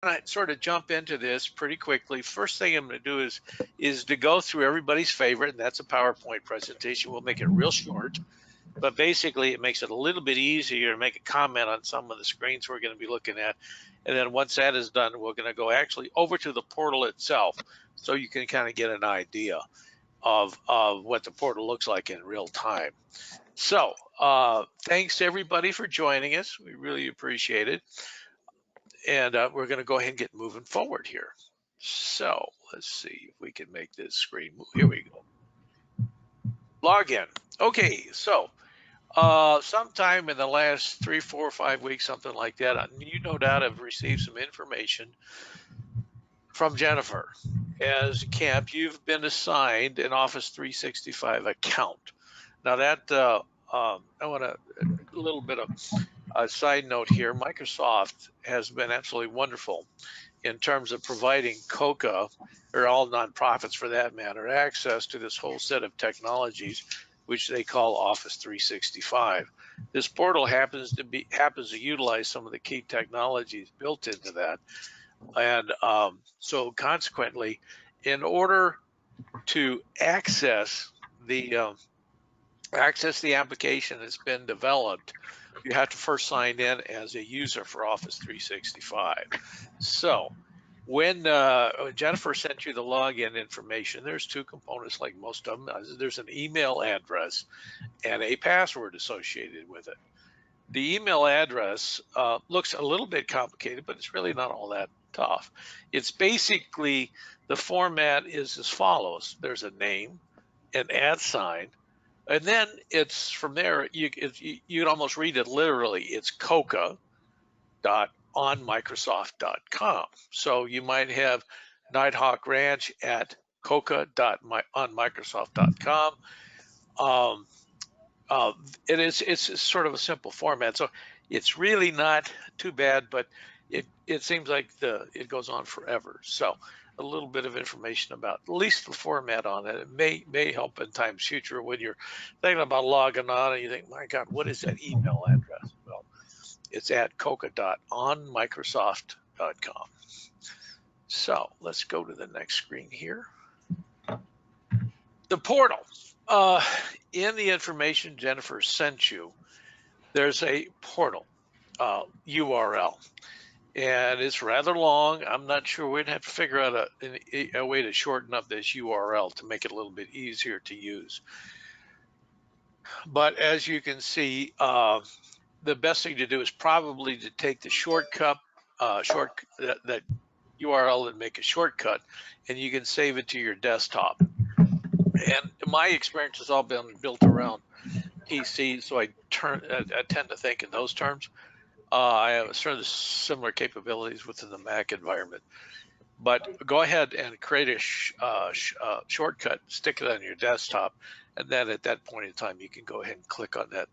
I sort of jump into this pretty quickly. First thing I'm going to do is to go through everybody's favorite, and that's a PowerPoint presentation. We'll make it real short, but basically it makes it a little bit easier to make a comment on some of the screens we're going to be looking at. And then once that is done, we're going to go actually over to the portal itself so you can kind of get an idea of what the portal looks like in real time. So thanks to everybody for joining us. We really appreciate it. And we're going to go ahead and get moving forward here. So let's see if we can make this screen move. Here we go. Login. Okay, so sometime in the last 3, 4, 5 weeks, something like that, you no doubt have received some information from Jennifer. As camp, you've been assigned an Office 365 account. Now that I want a little bit of a side note here. Microsoft has been absolutely wonderful in terms of providing COCA, or all nonprofits for that matter, access to this whole set of technologies, which they call Office 365. This portal happens to utilize some of the key technologies built into that, and so consequently, in order to access the application that's been developed, you have to first sign in as a user for Office 365. So when Jennifer sent you the login information, there's two components like most of them. There's an email address and a password associated with it. The email address looks a little bit complicated, but it's really not all that tough. It's basically, the format is as follows. There's a name, an @ and then it's from there, you can almost read it literally. It's coca.onmicrosoft.com. So you might have Nighthawk Ranch at coca.onmicrosoft.com. It's sort of a simple format. So it's really not too bad, but it seems like it goes on forever. So a little bit of information about at least the format on it. It may help in times future when you're thinking about logging on and you think, my God, what is that email address? Well, it's at coca.onmicrosoft.com. So let's go to the next screen here. The portal. In the information Jennifer sent you, there's a portal URL. And it's rather long. I'm not sure. We'd have to figure out a way to shorten up this URL to make it a little bit easier to use. But as you can see, the best thing to do is probably to take the shortcut, that URL and make a shortcut, and you can save it to your desktop. And my experience has all been built around PCs, so I tend to think in those terms. I have sort of similar capabilities within the Mac environment. But go ahead and create a shortcut, stick it on your desktop, and then at that point in time, you can go ahead and click on that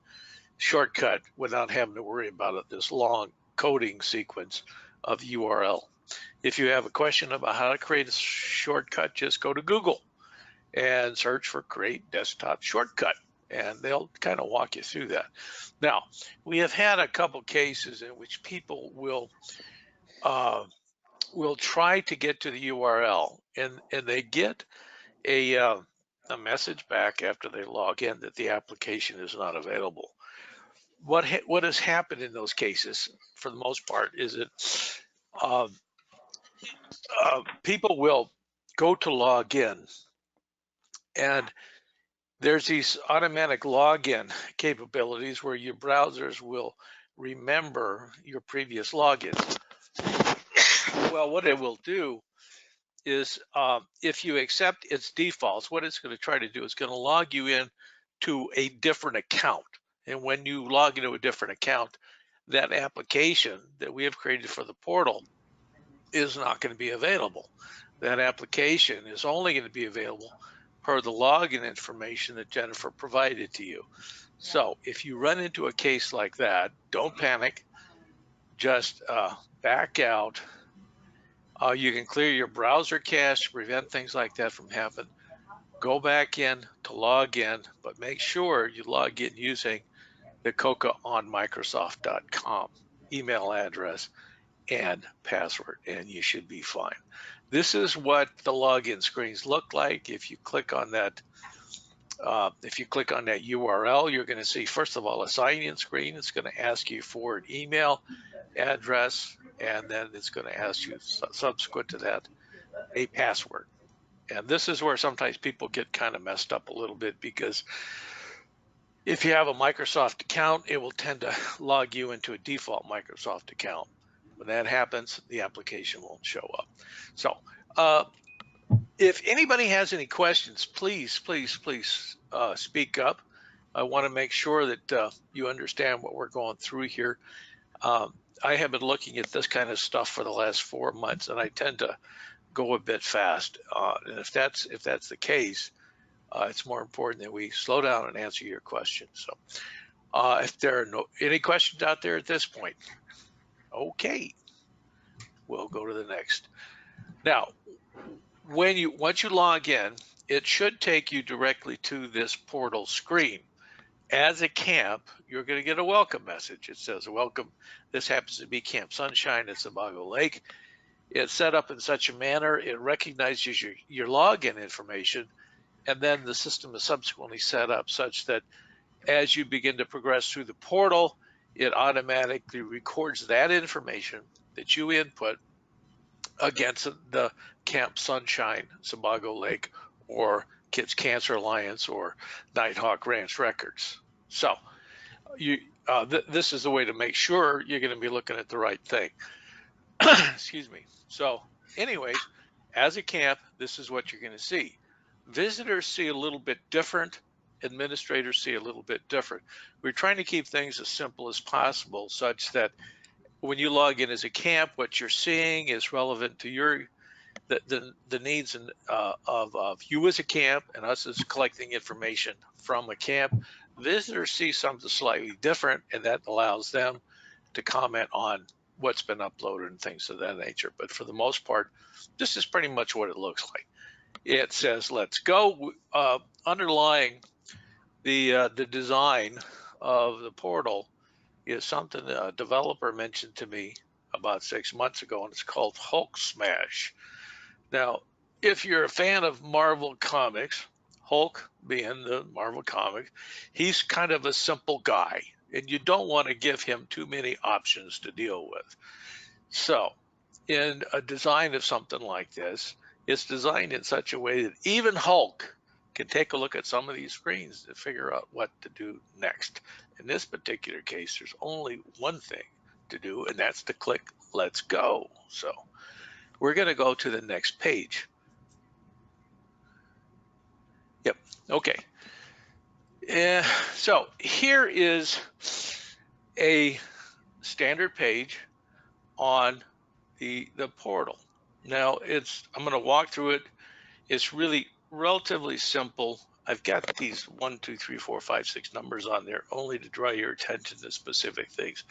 shortcut without having to worry about this long coding sequence of URL. If you have a question about how to create a shortcut, just go to Google and search for create desktop shortcut, and they'll kind of walk you through that. Now, we have had a couple cases in which people will try to get to the URL, and they get a message back after they log in that the application is not available. What has happened in those cases, for the most part, is that people will go to log in, and there's these automatic login capabilities where your browsers will remember your previous logins. Well, what it will do is, if you accept its defaults, what it's going to try to do is going to log you in to a different account. And when you log into a different account, that application that we have created for the portal is not going to be available. That application is only going to be available per the login information that Jennifer provided to you. So if you run into a case like that, don't panic. Just back out. You can clear your browser cache to prevent things like that from happening. Go back in to log in, but make sure you log in using the coca.onmicrosoft.com email address. and password, and you should be fine. This is what the login screens look like. If you click on that URL, you're going to see, first of all, a sign-in screen. It's going to ask you for an email address, and then it's going to ask you, subsequent to that, a password. And this is where sometimes people get kind of messed up a little bit, because if you have a Microsoft account, it will tend to log you into a default Microsoft account. When that happens, the application won't show up. So if anybody has any questions, please speak up. I want to make sure that you understand what we're going through here. I have been looking at this kind of stuff for the last 4 months, and I tend to go a bit fast. And if that's the case, it's more important that we slow down and answer your questions. So if there are any questions out there at this point, okay, we'll go to the next. Now, once you log in, it should take you directly to this portal screen. As a camp, you're going to get a welcome message. It says, welcome. This happens to be Camp Sunshine at Sebago Lake. It's set up in such a manner, it recognizes your login information, and then the system is subsequently set up such that as you begin to progress through the portal, it automatically records that information that you input against the Camp Sunshine, Sebago Lake, or Kids Cancer Alliance, or Nighthawk Ranch records. So this is the way to make sure you're going to be looking at the right thing. Excuse me. So anyways, as a camp, this is what you're going to see. Visitors see a little bit different. Administrators see a little bit different. We're trying to keep things as simple as possible, such that when you log in as a camp, what you're seeing is relevant to the needs of you as a camp and us as collecting information from a camp. Visitors see something slightly different, and that allows them to comment on what's been uploaded and things of that nature. But for the most part, this is pretty much what it looks like. It says, let's go. Underlying the design of the portal is something a developer mentioned to me about 6 months ago, and it's called Hulk Smash. Now, if you're a fan of Marvel Comics, Hulk being the Marvel comic, he's kind of a simple guy, and you don't want to give him too many options to deal with. So in a design of something like this, it's designed in such a way that even Hulk can take a look at some of these screens to figure out what to do next. In this particular case, there's only one thing to do, and that's to click let's go. So we're going to go to the next page. Yep. Okay. So here is a standard page on the portal. Now I'm going to walk through it. It's really relatively simple. I've got these 1, 2, 3, 4, 5, 6 numbers on there only to draw your attention to specific things.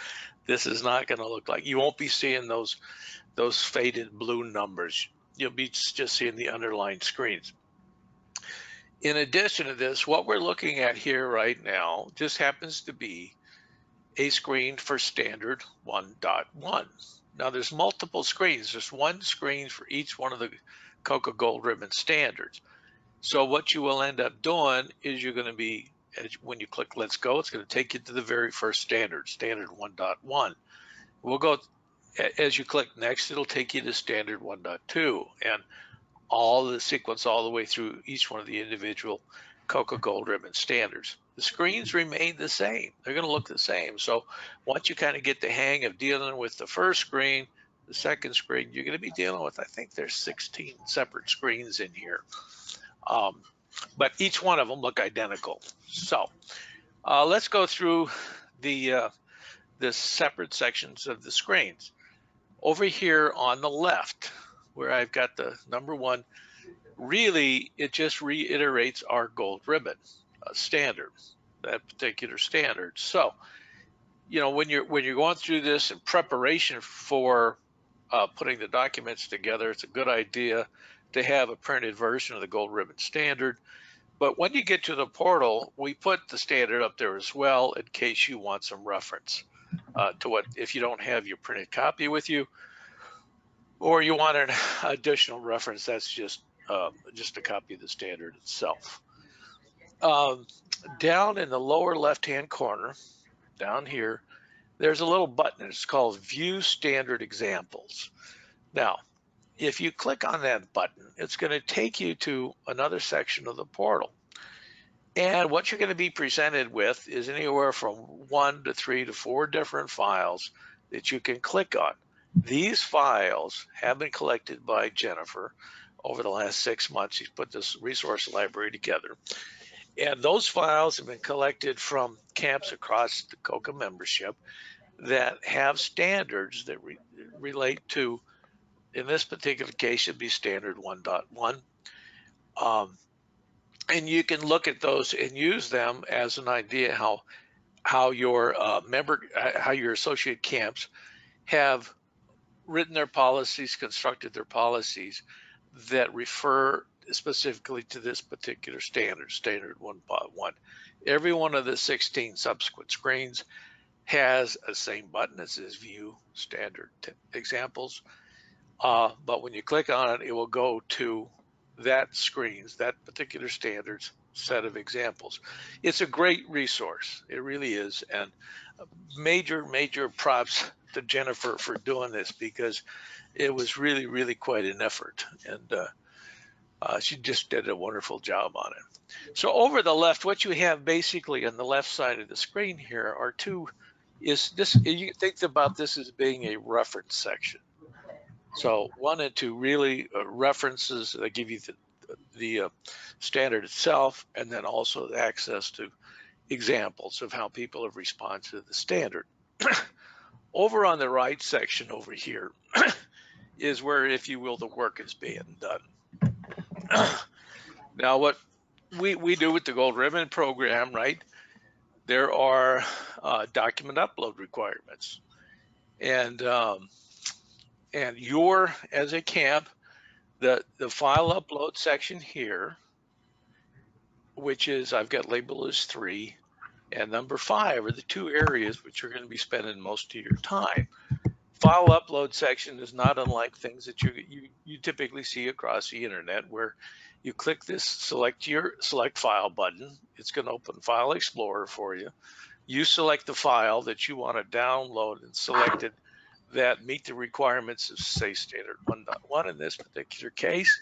This is not going to look like, you won't be seeing those faded blue numbers. You'll be just seeing the underlined screens. In addition to this, what we're looking at here right now just happens to be a screen for standard 1.1. Now there's multiple screens. There's one screen for each one of the COCA Gold Ribbon standards. So what you will end up doing is you're going to be, when you click let's go, it's going to take you to the very first standard 1.1. We'll go, as you click next, it'll take you to standard 1.2, and all the sequence all the way through each one of the individual COCA Gold Ribbon standards. The screens remain the same. They're going to look the same. So once you kind of get the hang of dealing with the first screen, the second screen, you're going to be dealing with, I think there's 16 separate screens in here. But each one of them look identical. So let's go through the separate sections of the screens. Over here on the left, where I've got the number 1, really it just reiterates our gold ribbon standard, that particular standard. So, you know, when you're going through this in preparation for putting the documents together, it's a good idea to have a printed version of the gold ribbon standard. But when you get to the portal, we put the standard up there as well in case you want some reference. to what, if you don't have your printed copy with you, or you want an additional reference, that's just a copy of the standard itself. Down in the lower left-hand corner, down here, there's a little button. It's called View Standard Examples. Now, if you click on that button, it's going to take you to another section of the portal. And what you're going to be presented with is anywhere from 1 to 3 to 4 different files that you can click on. These files have been collected by Jennifer over the last 6 months. She's put this resource library together. And those files have been collected from camps across the COCA membership that have standards that relate to, in this particular case, should be standard 1.1. And you can look at those and use them as an idea how your how your associate camps have written their policies, constructed their policies that refer specifically to this particular standard, standard 1.1. Every one of the 16 subsequent screens has a same button that says View Standard Examples. But when you click on it, it will go to that screen's, that particular standards set of examples. It's a great resource. It really is. And major props to Jennifer for doing this, because it was really, really quite an effort. And she just did a wonderful job on it. So over the left, what you have basically on the left side of the screen here are two, is this, you think about this as being a reference section. So 1 and 2 really references that give you the standard itself, and then also the access to examples of how people have responded to the standard. Over on the right section over here is where, if you will, the work is being done. Now, what we do with the Gold Ribbon program, right? There are document upload requirements, and you're, as a camp, the file upload section here, which is, I've got labeled as 3, and number 5 are the 2 areas which you're going to be spending most of your time. File upload section is not unlike things that you typically see across the internet, where you click this select file button. It's going to open File Explorer for you. You select the file that you want to download and select it that meet the requirements of, say, standard 1.1 in this particular case.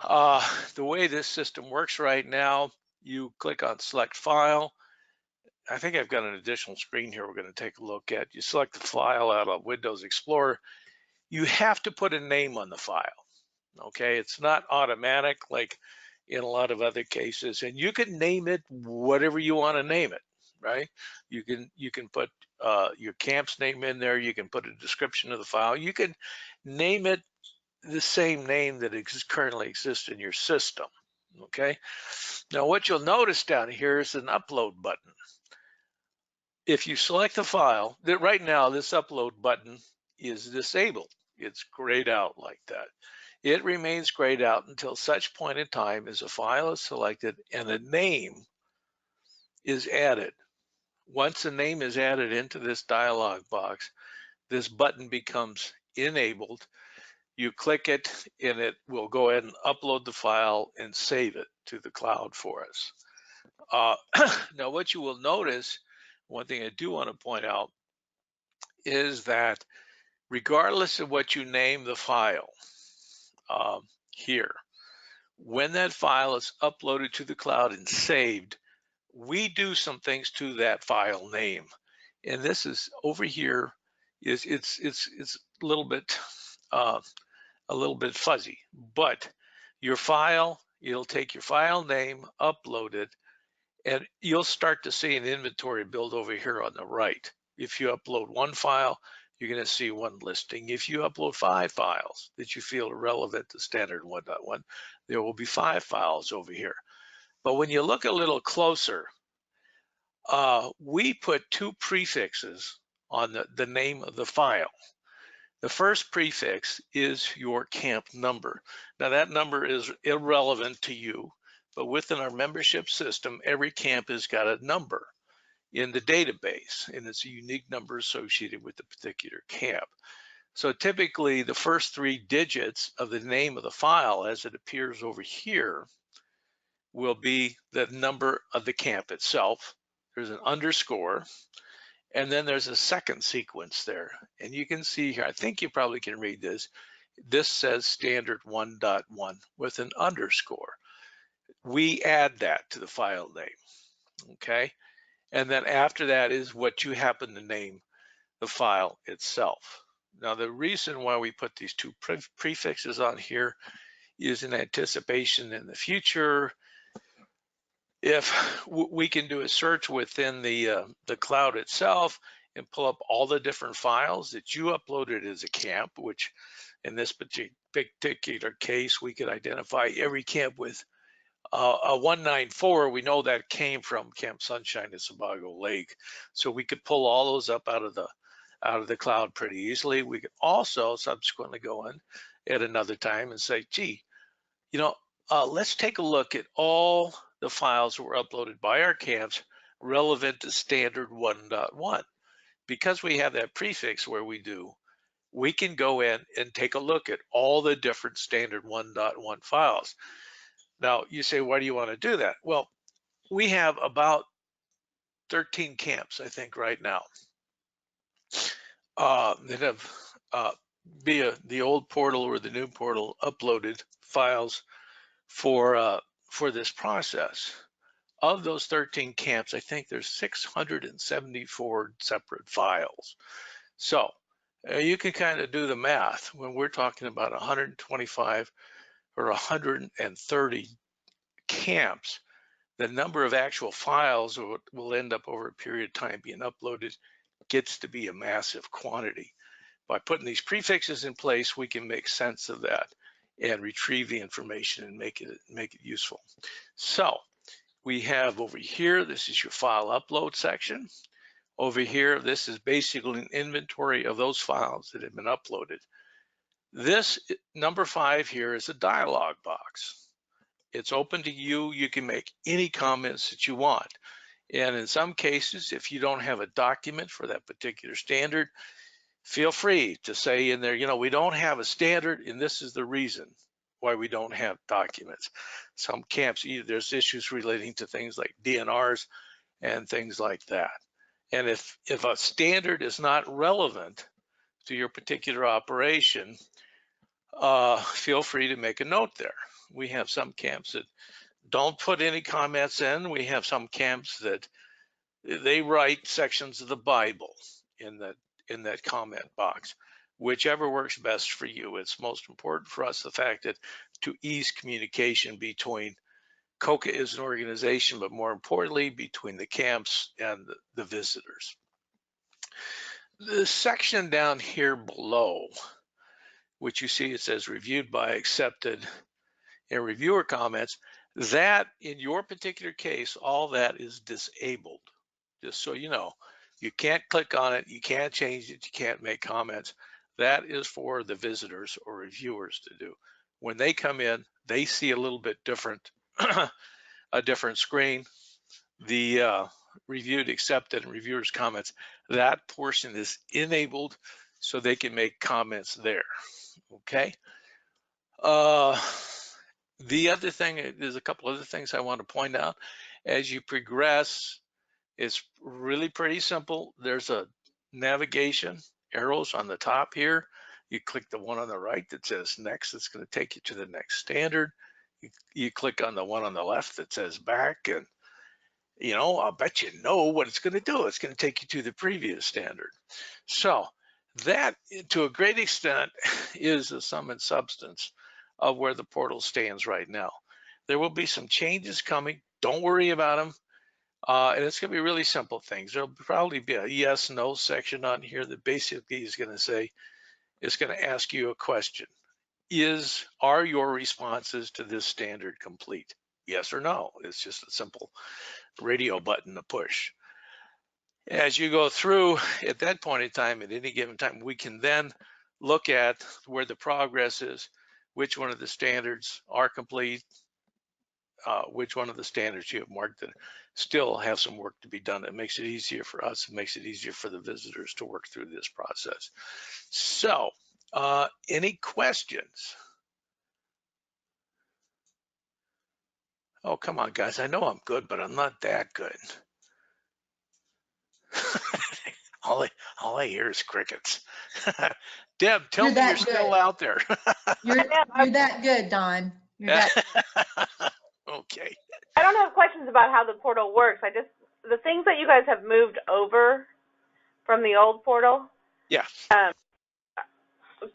The way this system works right now, you click on select file. I think I've got an additional screen here we're going to take a look at. You select the file out of Windows Explorer. You have to put a name on the file. Okay, it's not automatic like in a lot of other cases, and you can name it whatever you want to name it, right? You can put your camp's name in there. You can put a description of the file. You can name it the same name that currently exists in your system. Okay, now what you'll notice down here is an upload button. If you select the file, that right now this upload button is disabled. It's grayed out like that. It remains grayed out until such point in time as a file is selected and a name is added. Once a name is added into this dialog box, this button becomes enabled. You click it and it will go ahead and upload the file and save it to the cloud for us. Now, what you will notice, one thing I do want to point out, is that regardless of what you name the file here, when that file is uploaded to the cloud and saved, we do some things to that file name. And this is over here, it's a little bit fuzzy, but your file, it'll take your file name, upload it, and you'll start to see an inventory build over here on the right. If you upload 1 file, you're going to see 1 listing. If you upload 5 files that you feel are relevant to standard 1.1, there will be 5 files over here. But when you look a little closer, we put 2 prefixes on the name of the file. The first prefix is your camp number. Now that number is irrelevant to you, but within our membership system, every camp has got a number. in the database, and it's a unique number associated with the particular camp. So typically the first 3 digits of the name of the file as it appears over here will be the number of the camp itself. There's an underscore, and then there's a second sequence there. And you can see here, I think you probably can read this. This says standard 1.1 with an underscore. We add that to the file name, okay? And then after that is what you happen to name the file itself. Now, the reason why we put these 2 prefixes on here is in anticipation in the future. If we can do a search within the cloud itself and pull up all the different files that you uploaded as a camp, which in this particular case, we could identify every camp with a 194. We know that came from Camp Sunshine at Sebago Lake. So we could pull all those up out of the cloud pretty easily. We could also subsequently go in at another time and say, gee, you know, let's take a look at all the files that were uploaded by our camps relevant to standard 1.1. Because we have that prefix where we can go in and take a look at all the different standard 1.1 files. Now you say, why do you want to do that? Well, we have about 13 camps, I think, right now that have via the old portal or the new portal uploaded files for this process. Of those 13 camps, I think there's 674 separate files. So you can kind of do the math when we're talking about 125 or 130 camps. The number of actual files will end up over a period of time being uploaded gets to be a massive quantity. By putting these prefixes in place, we can make sense of that and retrieve the information and make it useful. So we have over here, this is your file upload section. Over here, this is basically an inventory of those files that have been uploaded. This number 5 here is a dialog box. It's open to you. You can make any comments that you want. And in some cases, if you don't have a document for that particular standard, feel free to say in there, you know, we don't have a standard and this is the reason why we don't have documents. Some camps, there's issues relating to things like DNRs and things like that. And if a standard is not relevant to your particular operation, feel free to make a note there. We have some camps that don't put any comments in. We have some camps that they write sections of the Bible in that comment box, whichever works best for you. It's most important for us, the fact that to ease communication between COCA as an organization, but more importantly, between the camps and the visitors. The section down here below, which you see it says reviewed by, accepted, and reviewer comments, that in your particular case, all that is disabled. Just so you know, you can't click on it, you can't change it, you can't make comments. That is for the visitors or reviewers to do. When they come in, they see a little bit different, a different screen. The reviewed, accepted, and reviewers comments, that portion is enabled so they can make comments there, okay? The other thing, there's a couple other things I want to point out. As you progress, it's really pretty simple. There's a navigation arrows on the top here. You click the one on the right that says next. It's going to take you to the next standard. You click on the one on the left that says back, and you know, I'll bet you know what it's going to do. It's going to take you to the previous standard. So that, to a great extent, is the sum and substance of where the portal stands right now. There will be some changes coming. Don't worry about them. And it's going to be really simple things. There'll probably be a yes, no section on here that basically is going to say, it's going to ask you a question. Are your responses to this standard complete? Yes or no. It's just a simple radio button to push. As you go through at that point in time, at any given time, we can then look at where the progress is, which one of the standards are complete, which one of the standards you have marked that still have some work to be done. It makes it easier for us. It makes it easier for the visitors to work through this process. So, any questions? Oh, come on, guys. I know I'm good, but I'm not that good. all I hear is crickets. Deb, tell You're me you're that still good. out there. You're that good, Don. You're that. Okay. I don't have questions about how the portal works. The things that you guys have moved over from the old portal, Yeah.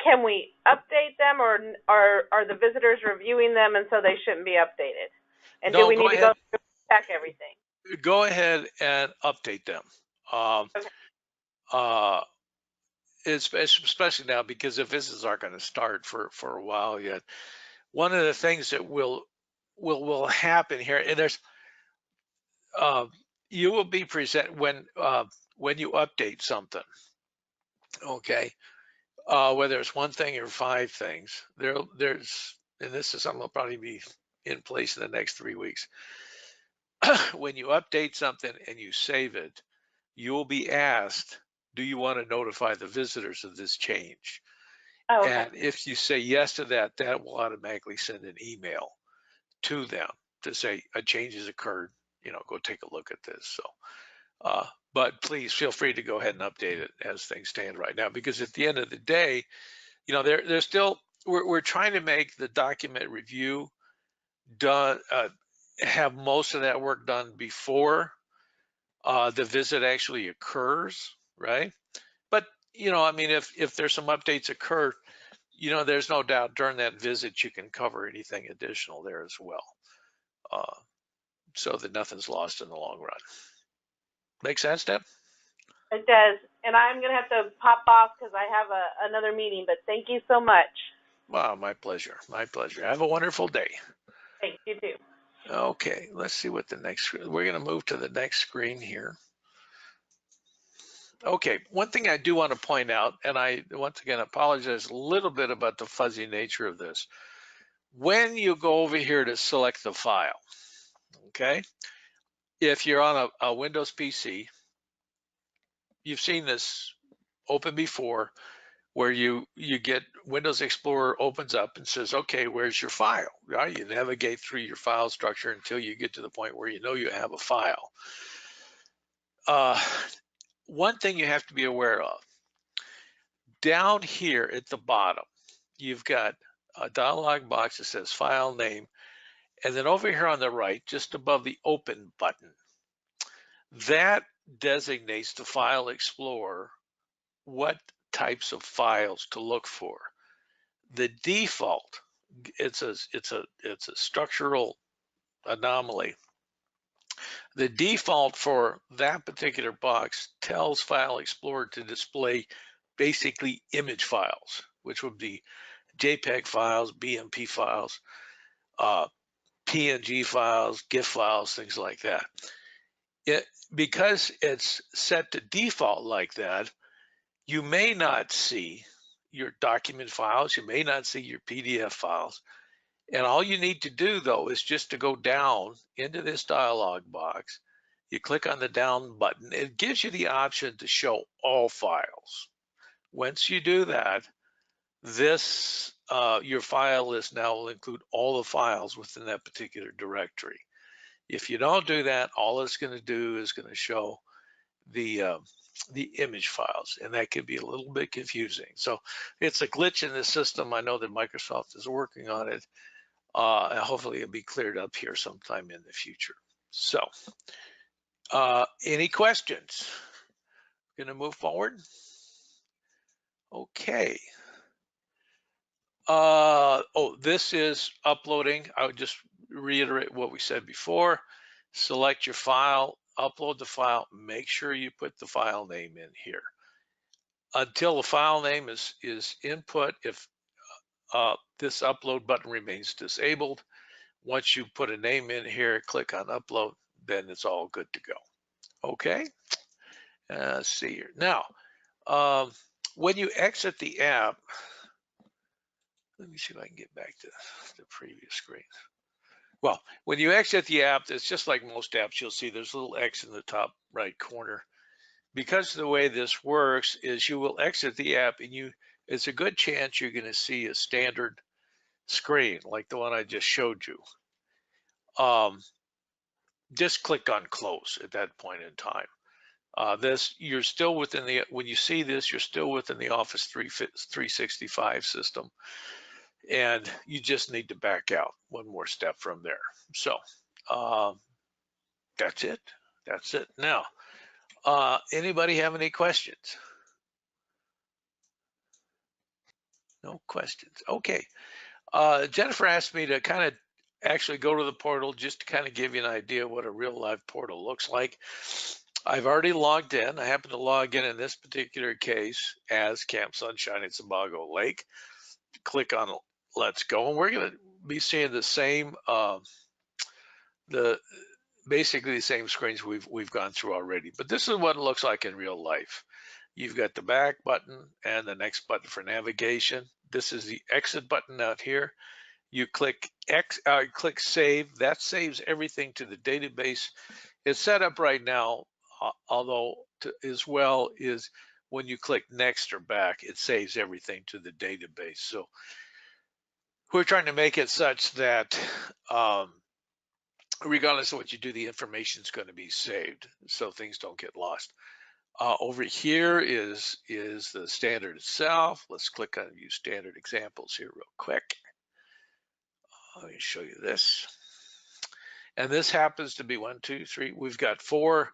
can we update them, or are the visitors reviewing them and so they shouldn't be updated? And do No, we go need to ahead. go through and check everything? Go ahead and update them. Okay. Especially now, because the visits aren't going to start for a while yet. One of the things that will happen here, and there's you will be present when you update something. Okay, whether it's one thing or 5 things, there's, and this is something that'll probably be in place in the next 3 weeks. When you update something and you save it, you will be asked, do you want to notify the visitors of this change? Oh, okay. And if you say yes to that, that will automatically send an email to them to say a change has occurred. Go take a look at this. So, but please feel free to go ahead and update it as things stand right now, because at the end of the day, there's still, we're trying to make the document review done, have most of that work done before the visit actually occurs, right? But I mean, if there's some updates occur, there's no doubt during that visit you can cover anything additional there as well, so that nothing's lost in the long run. Make sense, Deb? It does. And I'm going to have to pop off because I have another meeting, but thank you so much. Wow, my pleasure. My pleasure. Have a wonderful day. Thanks, you too. Okay, let's see what the next, we're going to move to the next screen here. Okay, one thing I do want to point out, and I once again apologize a little bit about the fuzzy nature of this. When you go over here to select the file, okay, if you're on a Windows PC, you've seen this open before, where you get Windows Explorer opens up and says, okay, where's your file? Right? You navigate through your file structure until you get to the point where you have a file. One thing you have to be aware of, down here at the bottom, you've got a dialog box that says file name, and then over here on the right, just above the open button, that designates the File Explorer what types of files to look for. The default, it's a structural anomaly. The default for that particular box tells File Explorer to display basically image files, which would be JPEG files, BMP files, PNG files, GIF files, things like that. Because it's set to default like that, you may not see your document files, you may not see your PDF files. And all you need to do, though, is just to go down into this dialog box. You click on the down button. It gives you the option to show all files. Once you do that, this your file list now will include all the files within that particular directory. If you don't do that, all it's going to do is going to show the image files, and that can be a little bit confusing. So it's a glitch in the system. I know that Microsoft is working on it. And hopefully it'll be cleared up here sometime in the future. So, any questions? Going to move forward? Okay. This is uploading. I would just reiterate what we said before. Select your file, upload the file, make sure you put the file name in here. Until the file name is input, if this upload button remains disabled, once you put a name in here, click on upload, then it's all good to go. Okay, let's see here. Now, when you exit the app, let me see if I can get back to the previous screen. Well, when you exit the app, it's just like most apps. You'll see there's a little X in the top right corner. Because of the way this works is you will exit the app and it's a good chance you're going to see a standard screen like the one I just showed you. Just click on close at that point in time. You're still within when you see this, you're still within the Office 365 system, and you just need to back out one more step from there. So that's it. That's it. Now, anybody have any questions? No questions. Okay. Jennifer asked me to kind of actually go to the portal just to kind of give you an idea what a real live portal looks like. I've already logged in. I happen to log in this particular case as Camp Sunshine at Sebago Lake. Click on Let's Go, and we're going to be seeing the same, basically the same screens we've gone through already. But this is what it looks like in real life. You've got the back button and the next button for navigation. This is the exit button out here. You click click save. That saves everything to the database. It's set up right now, although as well is when you click next or back, it saves everything to the database. So we're trying to make it such that regardless of what you do, the information is going to be saved so things don't get lost. Over here is the standard itself. Let's click on View Standard Examples here real quick. Let me show you this. And this happens to be 1, 2, 3. We've got four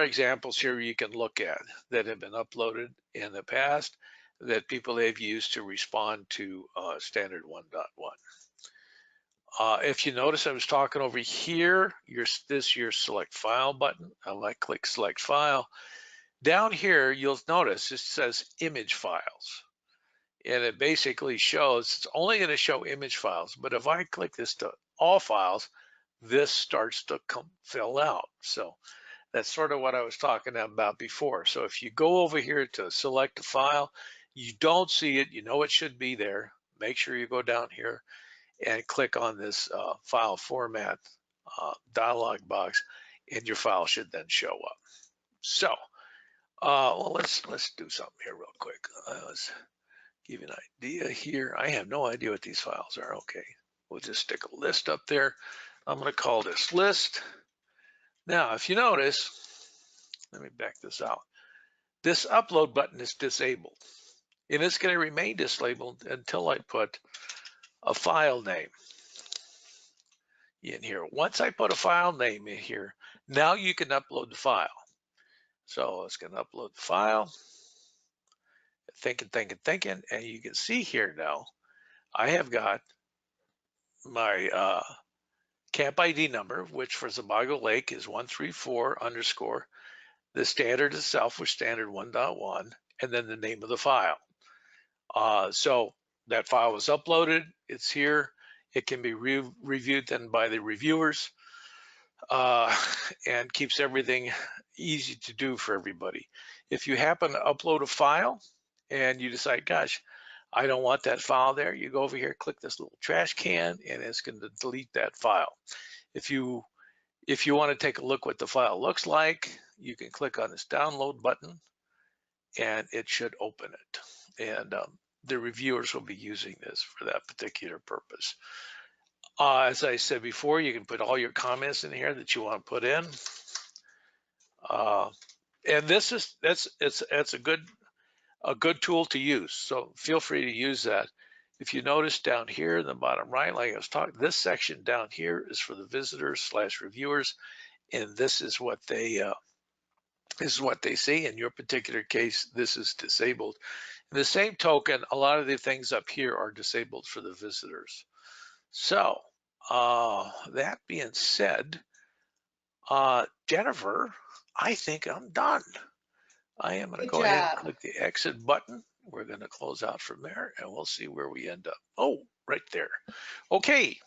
examples here you can look at that have been uploaded in the past that people have used to respond to standard 1.1. If you notice, I was talking over here, your select file button. I click select file. Down here, you'll notice it says image files. And it basically shows, it's only going to show image files. But if I click this to all files, this starts to fill out. So that's sort of what I was talking about before. So if you go over here to select a file, you don't see it, you know it should be there. Make sure you go down here and click on this file format dialog box, and your file should then show up. So well, let's do something here real quick. Let's give you an idea here. I have no idea what these files are. Okay, we'll just stick a list up there. I'm going to call this list. Now, if you notice, let me back this out. This upload button is disabled, and it's going to remain disabled until I put a file name in here. Once I put a file name in here, now you can upload the file. So it's going to upload the file. Thinking, and you can see here now, I have got my camp ID number, which for Sebago Lake is 134 _ the standard itself, was standard 1.1, and then the name of the file. So that file was uploaded. It's here. It can be reviewed then by the reviewers and keeps everything easy to do for everybody. If you happen to upload a file and you decide, gosh, I don't want that file there, you go over here, click this little trash can, and it's going to delete that file. If you want to take a look what the file looks like, you can click on this download button, and it should open it. And the reviewers will be using this for that particular purpose. As I said before, you can put all your comments in here that you want to put in. And it's a good tool to use. So feel free to use that. If you notice down here in the bottom right, like I was talking, this section down here is for the visitors / reviewers, and this is what they see. In your particular case, this is disabled. In the same token, a lot of the things up here are disabled for the visitors. So that being said, Jennifer, I think I'm done. I am going to go ahead and click the exit button. We're going to close out from there, and we'll see where we end up. Oh, right there. Okay.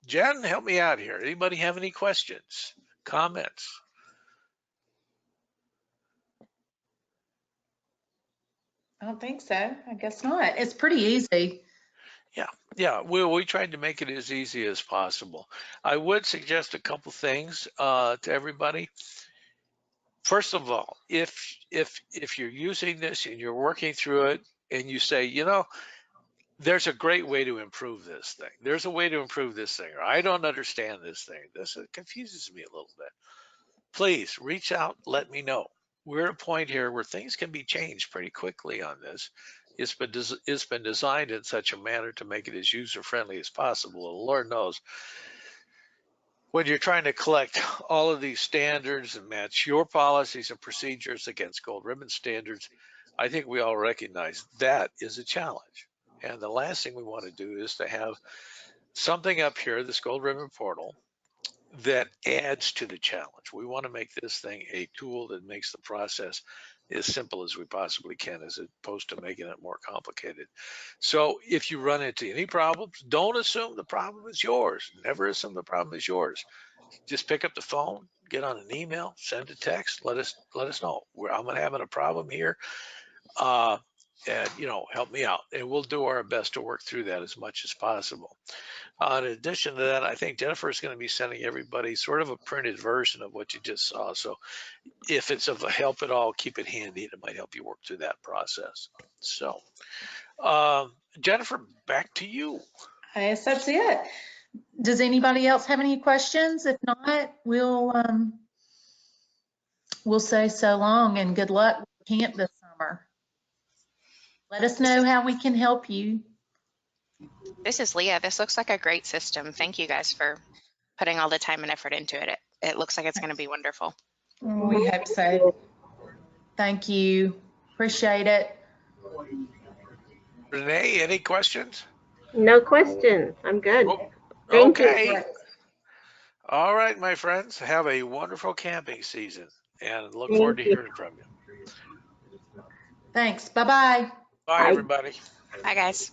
Jen, help me out here. Anybody have any questions, comments? I don't think so. I guess not. It's pretty easy. Yeah, we tried to make it as easy as possible. I would suggest a couple things to everybody. First of all, if you're using this and you're working through it and you say, there's a great way to improve this thing. There's a way to improve this thing, or I don't understand this thing. This confuses me a little bit. Please reach out, let me know. We're at a point here where things can be changed pretty quickly on this. It's been designed in such a manner to make it as user friendly as possible. And Lord knows, when you're trying to collect all of these standards and match your policies and procedures against gold ribbon standards, I think we all recognize that is a challenge. And the last thing we want to do is to have something up here, this gold ribbon portal, that adds to the challenge. We want to make this thing a tool that makes the process as simple as we possibly can, as opposed to making it more complicated. So if you run into any problems, don't assume the problem is yours. Never assume the problem is yours. Just pick up the phone, get on an email, send a text, let us know. I'm having a problem here. And help me out, and we'll do our best to work through that as much as possible. In addition to that, I think Jennifer is going to be sending everybody sort of a printed version of what you just saw. So if it's of help at all, keep it handy. It might help you work through that process. So, Jennifer, back to you. I guess that's it. Does anybody else have any questions? If not, we'll say so long and good luck with camp this summer. Let us know how we can help you. This is Leah. This looks like a great system. Thank you guys for putting all the time and effort into it. It looks like it's going to be wonderful. We hope so. Thank you. Appreciate it. Renee, any questions? No questions. I'm good. Oh, Thank okay. you. All right, my friends. Have a wonderful camping season and look Thank forward to you. hearing from you. Thanks. Bye-bye. Bye, Bye. everybody. Bye, guys.